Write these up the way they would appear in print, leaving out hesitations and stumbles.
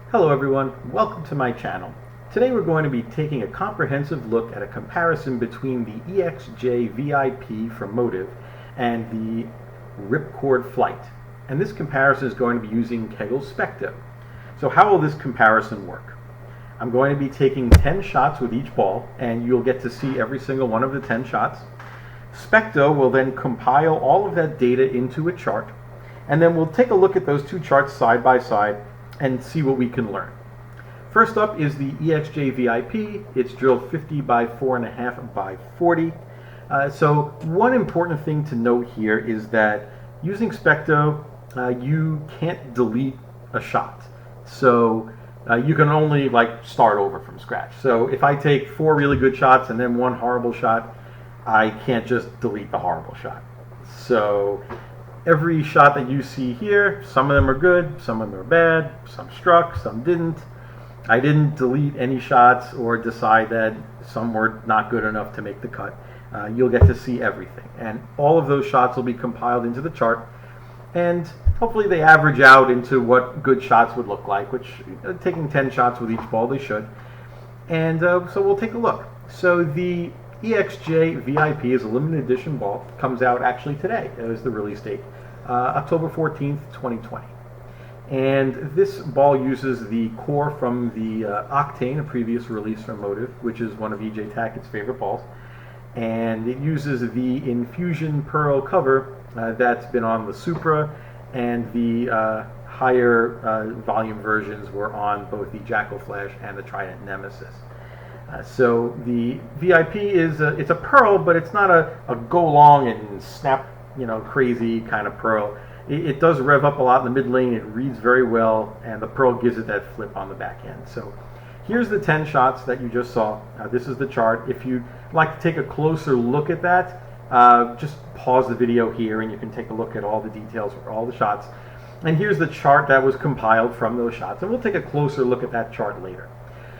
Hello everyone, welcome to my channel. Today we're going to be taking a comprehensive look at a comparison between the ExJ VIP from MOTIV and the Ripcord Flight. And this comparison is going to be using Kegel SPECTO. So how will this comparison work? I'm going to be taking 10 shots with each ball, and you'll get to see every single one of the 10 shots. SPECTO will then compile all of that data into a chart, and then we'll take a look at those two charts side by side and see what we can learn. First up is the ExJ VIP. It's drilled 50 by 4.5 by 40. So one important thing to note here is that using SPECTO, you can't delete a shot. So you can only start over from scratch. So if I take 4 really good shots and then 1 horrible shot, I can't just delete the horrible shot. So every shot that you see here, some of them are good, some of them are bad, some struck, some didn't. I didn't delete any shots or decide that some were not good enough to make the cut. You'll get to see everything. And all of those shots will be compiled into the chart. And hopefully they average out into what good shots would look like, which taking 10 shots with each ball, they should. And so we'll take a look. So the ExJ VIP is a limited edition ball. It comes out actually today as the release date, October 14th, 2020. And this ball uses the core from the Octane, a previous release from MOTIV, which is one of EJ Tackett's favorite balls. And it uses the Infusion Pearl cover that's been on the Supra, and the higher volume versions were on both the Jackal Flash and the Trident Nemesis. So the VIP is it's a pearl, but it's not a go long and snap, crazy kind of pearl. It does rev up a lot in the mid lane. It reads very well, and the pearl gives it that flip on the back end. So here's the 10 shots that you just saw. This is the chart. If you'd like to take a closer look at that, just pause the video here and you can take a look at all the details for all the shots. And here's the chart that was compiled from those shots, and we'll take a closer look at that chart later.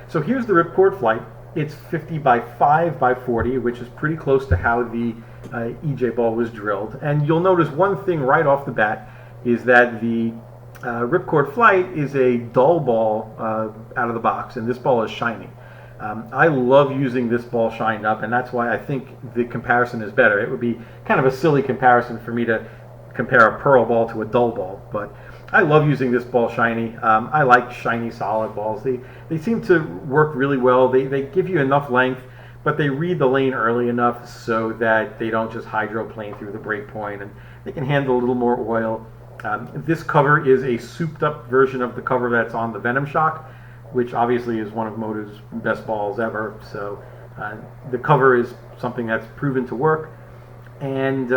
So here's the Ripcord Flight. It's 50 by 5 by 40, which is pretty close to how the EJ ball was drilled. And you'll notice one thing right off the bat is that the Ripcord Flight is a dull ball out of the box, and this ball is shiny. I love using this ball shined up, and that's why I think the comparison is better. It would be kind of a silly comparison for me to compare a pearl ball to a dull ball, but I love using this ball shiny. I like shiny solid balls. They seem to work really well. They give you enough length, but they read the lane early enough so that they don't just hydroplane through the break point, and they can handle a little more oil. This cover is a souped up version of the cover that's on the Venom Shock, which obviously is one of MOTIV's best balls ever. So the cover is something that's proven to work, and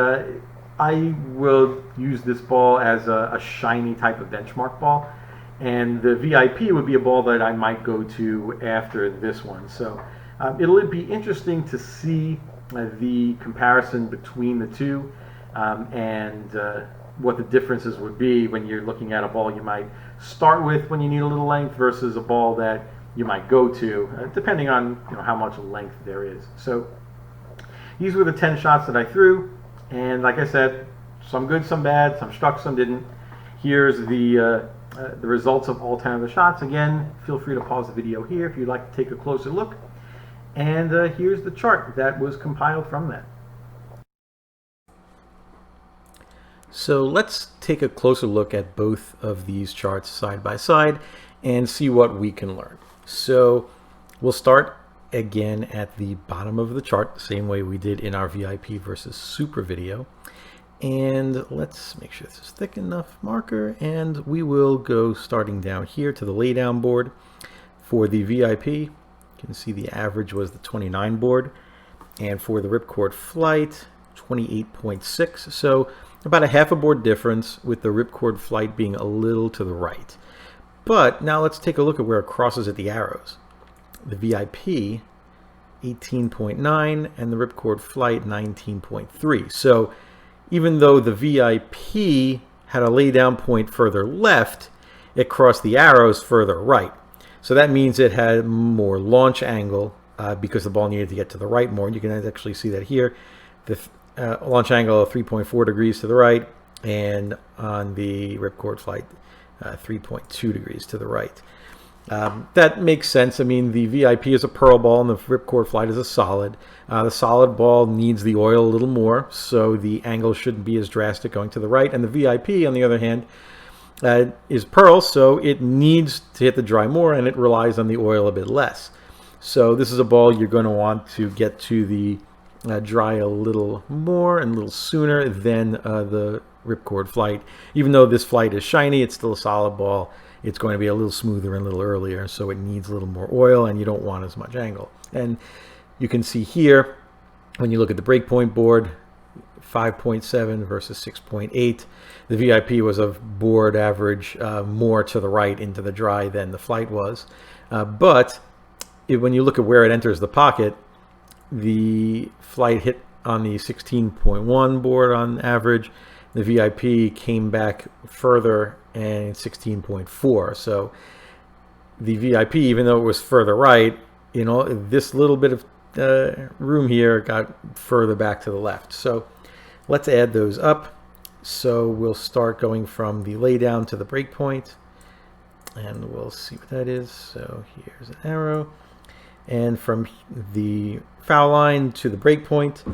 I will use this ball as a shiny type of benchmark ball, and the VIP would be a ball that I might go to after this one. So it'll be interesting to see the comparison between the two, and what the differences would be when you're looking at a ball you might start with when you need a little length versus a ball that you might go to, depending on how much length there is. So these were the 10 shots that I threw. And like I said, some good, some bad, some struck, some didn't. Here's the results of all 10 of the shots. Again, feel free to pause the video here if you'd like to take a closer look. And here's the chart that was compiled from that. So let's take a closer look at both of these charts side by side and see what we can learn. So we'll start again at the bottom of the chart, the same way we did in our VIP versus Supra video. And let's make sure this is thick enough marker, and we will go starting down here to the laydown board. For the VIP, you can see the average was the 29 board, and for the Ripcord Flight, 28.6. So about a half a board difference, with the Ripcord Flight being a little to the right. But now let's take a look at where it crosses at the arrows. The VIP 18.9 and the Ripcord Flight 19.3. So even though the VIP had a laydown point further left, it crossed the arrows further right. So that means it had more launch angle because the ball needed to get to the right more. And you can actually see that here. The launch angle of 3.4 degrees to the right, and on the Ripcord Flight 3.2 degrees to the right. That makes sense. I mean, the VIP is a pearl ball and the Ripcord Flight is a solid. The solid ball needs the oil a little more, so the angle shouldn't be as drastic going to the right. And the VIP, on the other hand, is pearl, so it needs to hit the dry more and it relies on the oil a bit less. So this is a ball you're going to want to get to the dry a little more and a little sooner than the Ripcord Flight. Even though this flight is shiny, it's still a solid ball. It's going to be a little smoother and a little earlier, so it needs a little more oil and you don't want as much angle. And you can see here, when you look at the breakpoint board, 5.7 versus 6.8. The VIP was a board average more to the right into the dry than the flight was. But when you look at where it enters the pocket, the flight hit on the 16.1 board on average. The VIP came back further and 16.4. So the VIP, even though it was further right, you know, this little bit of room here got further back to the left. So let's add those up. So we'll start going from the laydown to the breakpoint, and we'll see what that is. So here's an arrow, and from the foul line to the breakpoint,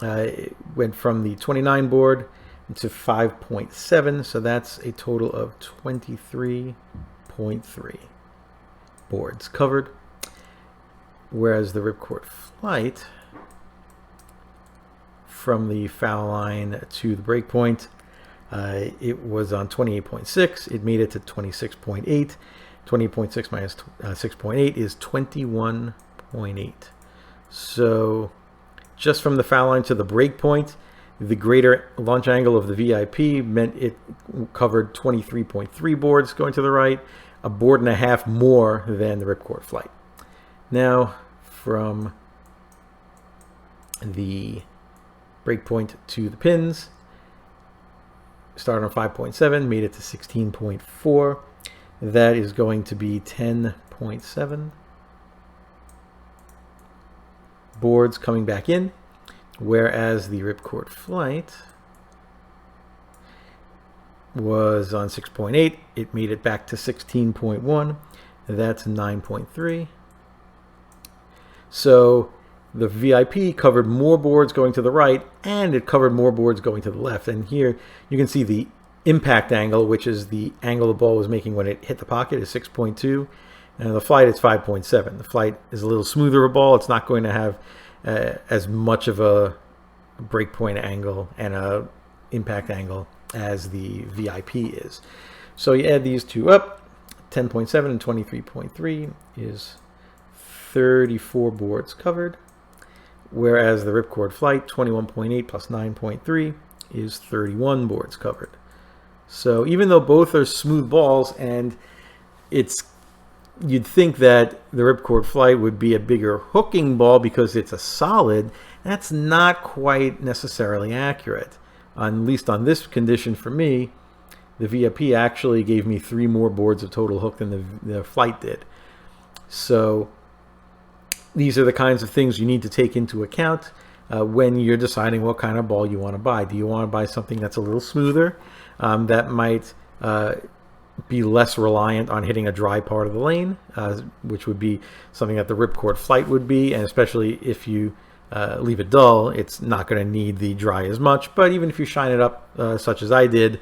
it went from the 29 board to 5.7, so that's a total of 23.3 boards covered. Whereas the Ripcord Flight, from the foul line to the breakpoint, it was on 28.6. It made it to 26.8. 20.6 minus 6.8 is 21.8. So just from the foul line to the breakpoint, the greater launch angle of the VIP meant it covered 23.3 boards going to the right, a board and a half more than the Ripcord Flight. Now, from the breakpoint to the pins, started on 5.7, made it to 16.4. That is going to be 10.7 boards coming back in, whereas the Ripcord Flight was on 6.8. It made it back to 16.1. That's 9.3. So the VIP covered more boards going to the right, and it covered more boards going to the left. And here you can see the impact angle, which is the angle the ball was making when it hit the pocket, is 6.2. And the flight is 5.7. The flight is a little smoother a ball. It's not going to have as much of a breakpoint angle and a impact angle as the VIP is. So you add these two up, 10.7 and 23.3 is 34 boards covered, whereas the Ripcord Flight, 21.8 plus 9.3 is 31 boards covered. So even though both are smooth balls, and you'd think that the Ripcord Flight would be a bigger hooking ball because it's a solid, that's not quite necessarily accurate. At least on this condition for me, the VIP actually gave me 3 more boards of total hook than the Flight did. So these are the kinds of things you need to take into account when you're deciding what kind of ball you want to buy. Do you want to buy something that's a little smoother, that might be less reliant on hitting a dry part of the lane, which would be something that the Ripcord Flight would be, and especially if you leave it dull, it's not going to need the dry as much. But even if you shine it up, such as I did,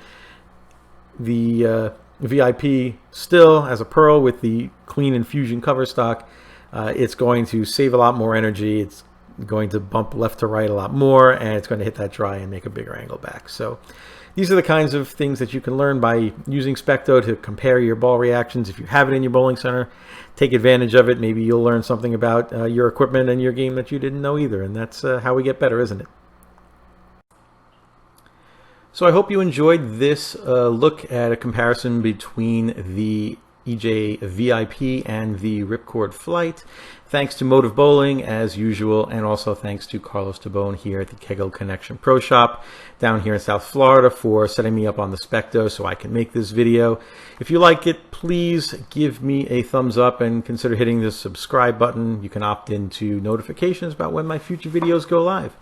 the VIP still has a pearl with the clean infusion cover stock. It's going to save a lot more energy. It's going to bump left to right a lot more, and it's going to hit that dry and make a bigger angle back. So these are the kinds of things that you can learn by using Specto to compare your ball reactions. If you have it in your bowling center, take advantage of it. Maybe you'll learn something about your equipment and your game that you didn't know either, and that's how we get better, isn't it? So I hope you enjoyed this look at a comparison between the ExJ VIP and the Ripcord Flight. Thanks to Motive Bowling as usual, and also thanks to Carlos Tabone here at the Kegel Connection Pro Shop down here in South Florida for setting me up on the Specto so I can make this video. If you like it, please give me a thumbs up and consider hitting the subscribe button. You can opt into notifications about when my future videos go live.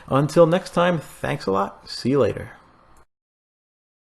Until next time, thanks a lot. See you later.